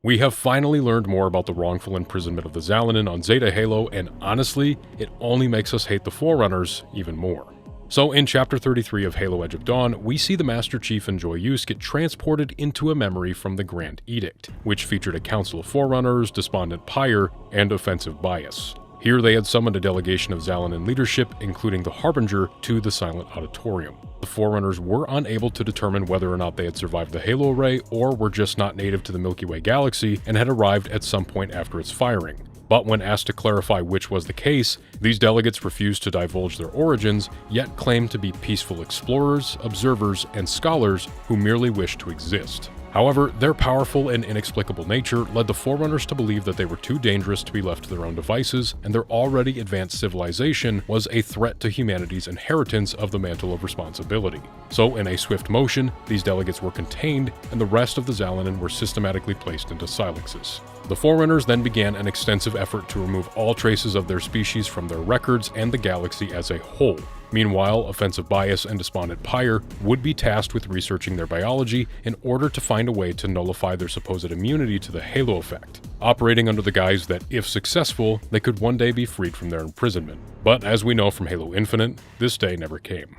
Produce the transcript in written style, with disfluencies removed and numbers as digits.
We have finally learned more about the wrongful imprisonment of the Xalanyn on Zeta Halo, and honestly, it only makes us hate the Forerunners even more. So in Chapter 33 of Halo Edge of Dawn, we see the Master Chief and Joyeuse get transported into a memory from the Grand Edict, which featured a council of Forerunners, Despondent Pyre, and Offensive Bias. Here they had summoned a delegation of Xalanyn leadership, including the Harbinger, to the Silent Auditorium. The Forerunners were unable to determine whether or not they had survived the Halo Array or were just not native to the Milky Way galaxy and had arrived at some point after its firing. But when asked to clarify which was the case, these delegates refused to divulge their origins, yet claimed to be peaceful explorers, observers, and scholars who merely wished to exist. However, their powerful and inexplicable nature led the Forerunners to believe that they were too dangerous to be left to their own devices, and their already advanced civilization was a threat to humanity's inheritance of the mantle of responsibility. So in a swift motion, these delegates were contained, and the rest of the Xalanyn were systematically placed into silences. The Forerunners then began an extensive effort to remove all traces of their species from their records and the galaxy as a whole. Meanwhile, Offensive Bias and Despondent Pyre would be tasked with researching their biology in order to find a way to nullify their supposed immunity to the Halo effect, operating under the guise that, if successful, they could one day be freed from their imprisonment. But as we know from Halo Infinite, this day never came.